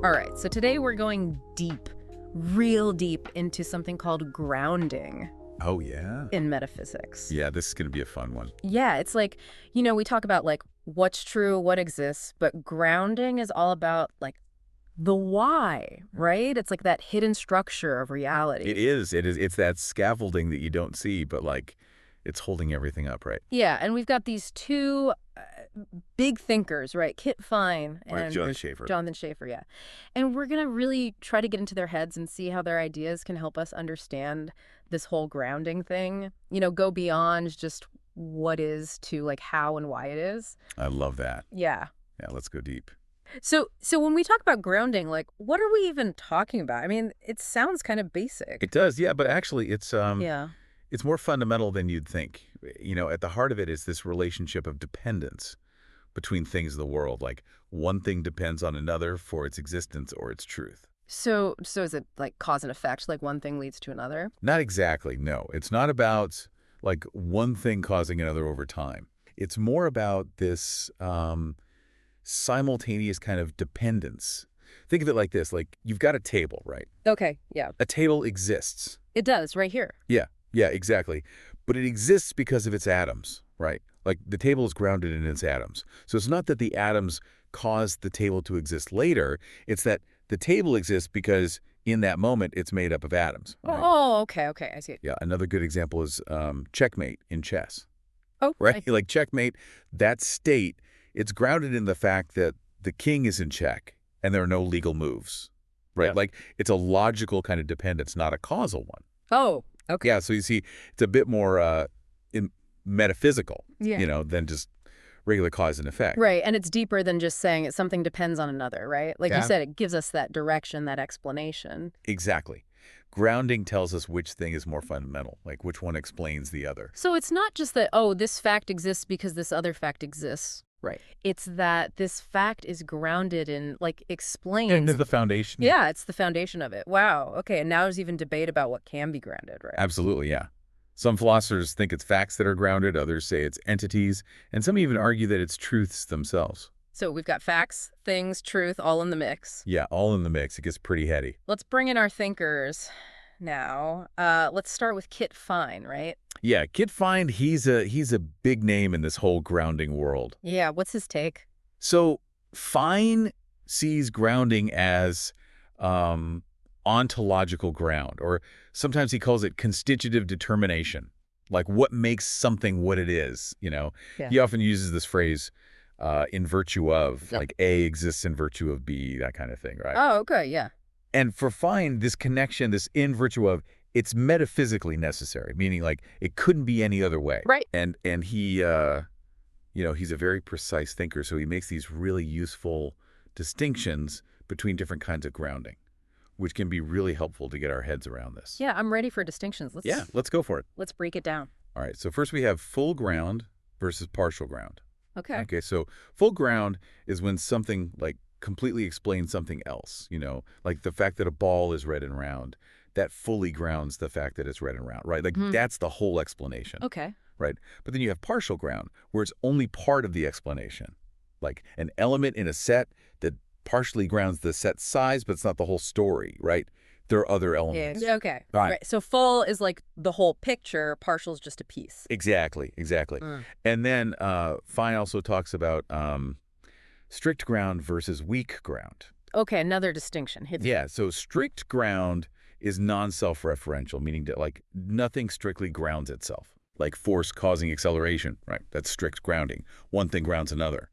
All right, so today we're going deep, real deep into something called grounding Oh, yeah? in metaphysics. Yeah, this is going to be a fun one. Yeah, it's like, we talk about like what's true, what exists, but grounding is all about like the why, right? It's like that hidden structure of reality. It is. It is. It's that scaffolding that you don't see, but like it's holding everything up, right? Yeah, and we've got these two big thinkers, right? Kit Fine Right, and Jonathan Schaeffer. Jonathan Schaeffer, yeah. And we're going to really try to get into their heads and see how their ideas can help us understand this whole grounding thing, go beyond just what is to like how and why it is. I love that. Yeah. Yeah, let's go deep. So when we talk about grounding, like what are we even talking about? I mean, it sounds kind of basic. It does, yeah, but actually it's Yeah. it's more fundamental than you'd think. At the heart of it is this relationship of dependence between things in the world. Like one thing depends on another for its existence or its truth. So is it like cause and effect, like one thing leads to another? Not exactly, no. It's not about like one thing causing another over time. It's more about this simultaneous kind of dependence. Think of it like this, like you've got a table, right? Okay, yeah. A table exists. It does right here. Yeah, exactly. But it exists because of its atoms, right? Like the table is grounded in its atoms. So it's not that the atoms caused the table to exist later. It's that the table exists because in that moment it's made up of atoms. Right? Oh, okay, I see it. Yeah, another good example is checkmate in chess. Oh, Right? Like checkmate, that state, it's grounded in the fact that the king is in check and there are no legal moves, right? Yeah. Like it's a logical kind of dependence, not a causal one. Oh, okay. Yeah, so you see, it's a bit more metaphysical, Yeah. than just regular cause and effect. Right, and it's deeper than just saying it, something depends on another, right? Like you Yeah. said, it gives us that direction, that explanation. Exactly. Grounding tells us which thing is more fundamental, like which one explains the other. So it's not just that, oh, this fact exists because this other fact exists. Right. It's that this fact is grounded in, like, explains. And the foundation. Yeah, it's the foundation of it. Wow. Okay, and now there's even debate about what can be grounded, right? Absolutely, yeah. Some philosophers think it's facts that are grounded, others say it's entities, and some even argue that it's truths themselves. So we've got facts, things, truth, all in the mix. Yeah, all in the mix. It gets pretty heady. Let's bring in our thinkers now. Let's start with Kit Fine, right? Yeah, Kit Fine, he's a big name in this whole grounding world. Yeah, what's his take? So Fine sees grounding as ontological ground, or sometimes he calls it constitutive determination, like what makes something what it is, Yeah. He often uses this phrase in virtue of, Yeah. like A exists in virtue of B, that kind of thing, right? Oh, okay, yeah. And for Fine, this connection, this in virtue of, it's metaphysically necessary, meaning like it couldn't be any other way. Right. And he, he's a very precise thinker, so he makes these really useful distinctions between different kinds of grounding, which can be really helpful to get our heads around this. Yeah, I'm ready for distinctions. Let's go for it. Let's break it down. All right, so first we have full ground versus partial ground. Okay. Okay, so full ground is when something like completely explains something else, like the fact that a ball is red and round. That fully grounds the fact that it's red and round, right? Like that's the whole explanation. Okay. Right? But then you have partial ground, where it's only part of the explanation. Like an element in a set that partially grounds the set size, but it's not the whole story, right? There are other elements. Yeah, okay. Right. So full is like the whole picture, partial is just a piece. Exactly. And then Fine also talks about strict ground versus weak ground. Okay, another distinction. Yeah, so strict ground is non-self-referential, meaning that like nothing strictly grounds itself. Like force causing acceleration, right? That's strict grounding. One thing grounds another.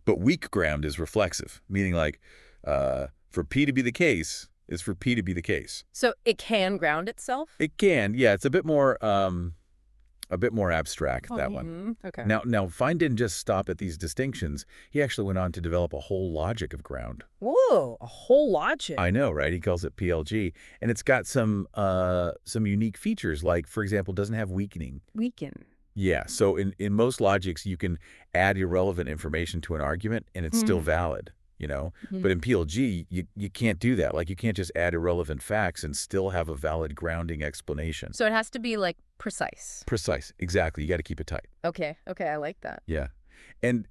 But weak ground is reflexive, meaning like for P to be the case is for P to be the case. So it can ground itself? It can, yeah. It's a bit more abstract, that one. Okay. Now, Fine didn't just stop at these distinctions. He actually went on to develop a whole logic of ground. Whoa, a whole logic. I know, right? He calls it PLG, and it's got some unique features, like, for example, doesn't have weakening. Weaken. Yeah, so in most logics, you can add irrelevant information to an argument, and it's still valid. you know? Mhm. But in PLG, you can't do that. Like, you can't just add irrelevant facts and still have a valid grounding explanation. So it has to be like precise. Precise. Exactly. You got to keep it tight. Okay, okay, I like that. Yeah. And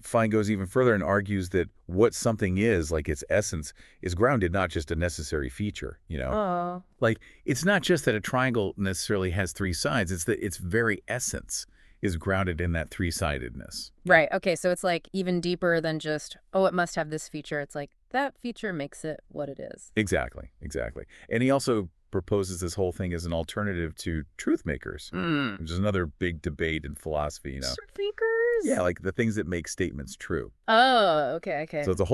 Fine goes even further and argues that what something is, like its essence, is grounded, not just a necessary feature, you know? Oh. Like, it's not just that a triangle necessarily has three sides, it's that its very essence is grounded in that three-sidedness. Right. Okay, so it's like even deeper than just, oh, it must have this feature. It's like that feature makes it what it is. Exactly, exactly. And he also proposes this whole thing as an alternative to truth makers, Mm. which is another big debate in philosophy, Thinkers? Yeah, like the things that make statements true. Oh, okay, So okay. it's a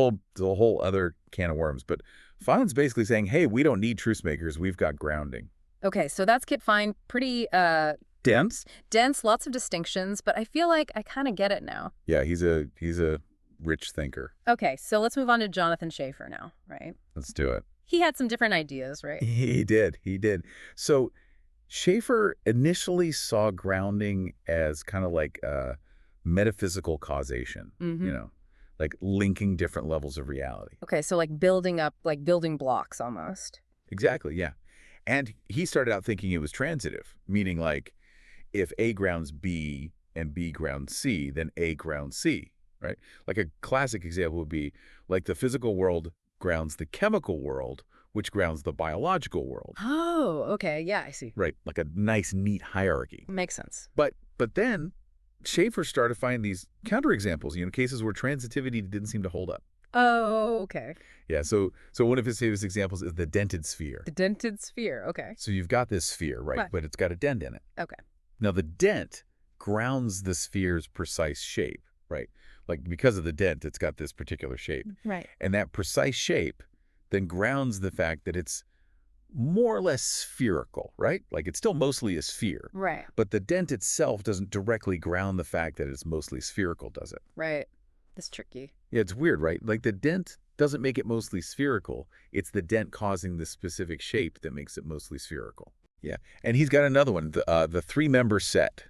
whole other can of worms. But Fein's basically saying, hey, we don't need truth makers. We've got grounding. Okay, so that's Kit Fine. Pretty Dense? dense, lots of distinctions, but I feel like I kind of get it now. Yeah, he's a rich thinker. Okay, so let's move on to Jonathan Schaeffer now, right? Let's do it. He had some different ideas, right? He did. He did. So Schaeffer initially saw grounding as kind of like metaphysical causation, Mm-hmm. like linking different levels of reality. Okay, so like building up, like building blocks almost. Exactly, yeah. And he started out thinking it was transitive, meaning like if A grounds B and B grounds C, then A grounds C, right? Like a classic example would be like the physical world grounds the chemical world, which grounds the biological world, Oh, okay, yeah, I see. right? Like a nice, neat hierarchy. Makes sense. But then Schaeffer started finding these counterexamples, cases where transitivity didn't seem to hold up. Oh, okay. Yeah, so one of his famous examples is the dented sphere. The dented sphere, okay. So you've got this sphere, right? Right. But it's got a dent in it. Okay. Now, the dent grounds the sphere's precise shape, right? Like, because of the dent, it's got this particular shape. Right. And that precise shape then grounds the fact that it's more or less spherical, right? Like, it's still mostly a sphere. Right. But the dent itself doesn't directly ground the fact that it's mostly spherical, does it? Right. That's tricky. Yeah, it's weird, right? Like, the dent doesn't make it mostly spherical. It's the dent causing the specific shape that makes it mostly spherical. Yeah. And he's got another one, the three-member set.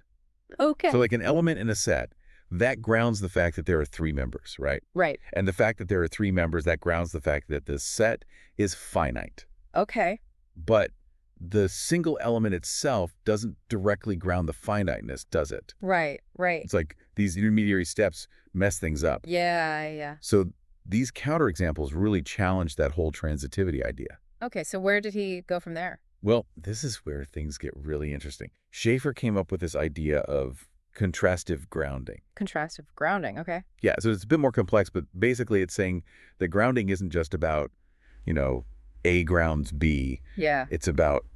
Okay. So like an element in a set, that grounds the fact that there are three members, right? Right. And the fact that there are three members, that grounds the fact that the set is finite. Okay. But the single element itself doesn't directly ground the finiteness, does it? Right. Right. It's like these intermediary steps mess things up. Yeah, yeah. So these counterexamples really challenge that whole transitivity idea. Okay, so where did he go from there? Well, this is where things get really interesting. Schaeffer came up with this idea of contrastive grounding. Contrastive grounding, okay. Yeah, so it's a bit more complex, but basically it's saying that grounding isn't just about, A grounds B. Yeah. It's about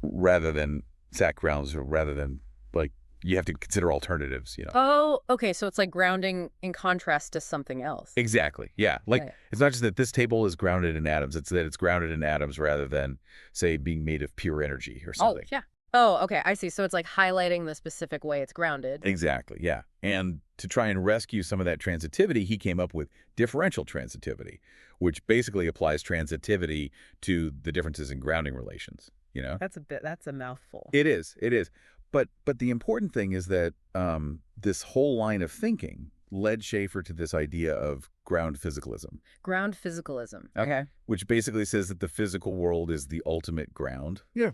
rather than SAC grounds, or rather than, like, you have to consider alternatives. Oh, okay, so it's like grounding in contrast to something else. Exactly, yeah. Like, Right. it's not just that this table is grounded in atoms, it's that it's grounded in atoms rather than, say, being made of pure energy or Oh, something. yeah. Oh, okay, I see. So it's like highlighting the specific way it's grounded. Exactly, yeah. And to try and rescue some of that transitivity, he came up with differential transitivity, which basically applies transitivity to the differences in grounding relations, That's a mouthful. It is, it is. But the important thing is that this whole line of thinking led Schaeffer to this idea of ground physicalism. Ground physicalism. Okay. Which basically says that the physical world is the ultimate ground. Yeah.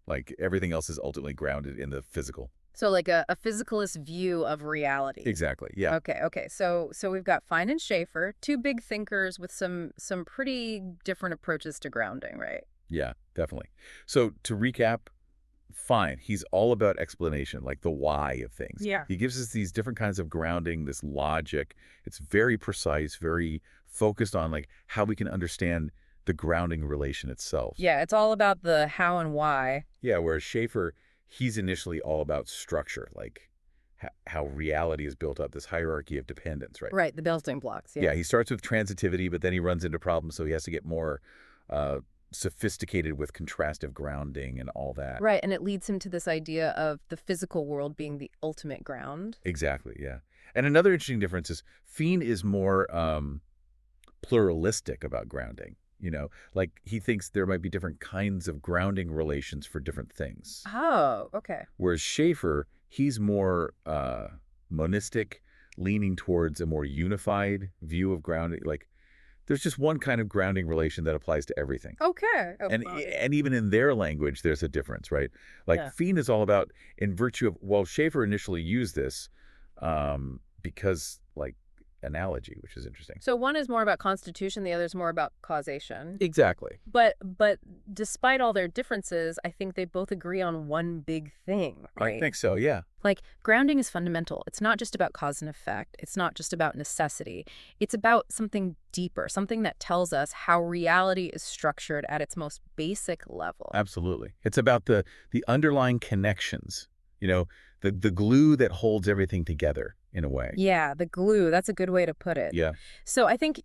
Like everything else is ultimately grounded in the physical. So like a physicalist view of reality. Exactly, yeah. Okay. So we've got Fine and Schaeffer, two big thinkers with some pretty different approaches to grounding, right? Yeah, definitely. So to recap, Fine, he's all about explanation, like the why of things. Yeah. He gives us these different kinds of grounding, this logic. It's very precise, very focused on like how we can understand the grounding relation itself. Yeah, it's all about the how and why. Yeah, whereas Schaeffer, he's initially all about structure, like how reality is built up, this hierarchy of dependence, right? Right, the building blocks. Yeah, he starts with transitivity, but then he runs into problems, so he has to get more sophisticated with contrastive grounding and all that. Right, and it leads him to this idea of the physical world being the ultimate ground. Exactly, yeah. And another interesting difference is Fien is more pluralistic about grounding. Like he thinks there might be different kinds of grounding relations for different things. Oh, okay. Whereas Schaeffer, he's more monistic, leaning towards a more unified view of grounding. Like, there's just one kind of grounding relation that applies to everything. Okay. Oh, And well, and even in their language, there's a difference, right? Like, yeah. Fiend is all about, in virtue of, well, Schaeffer initially used this because, like, analogy, which is interesting. So one is more about constitution, the other is more about causation. Exactly. But despite all their differences, I think they both agree on one big thing, I right? think so, yeah. Like, grounding is fundamental. It's not just about cause and effect. It's not just about necessity. It's about something deeper, something that tells us how reality is structured at its most basic level. Absolutely. It's about the underlying connections, the glue that holds everything together in a way. Yeah, the glue. That's a good way to put it. Yeah. So I think,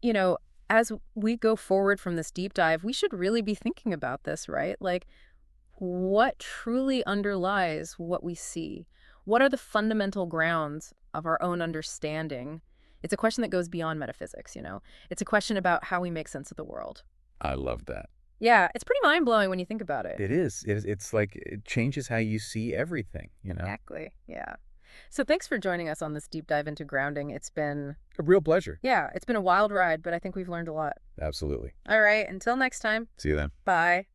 as we go forward from this deep dive, we should really be thinking about this, right? Like, what truly underlies what we see? What are the fundamental grounds of our own understanding? It's a question that goes beyond metaphysics. It's a question about how we make sense of the world. I love that. Yeah, it's pretty mind-blowing when you think about it. It is. It's like it changes how you see everything. Exactly. Yeah. So thanks for joining us on this deep dive into grounding. It's been, A real pleasure. yeah, it's been a wild ride, but I think we've learned a lot. Absolutely. All right, until next time. See you then. Bye.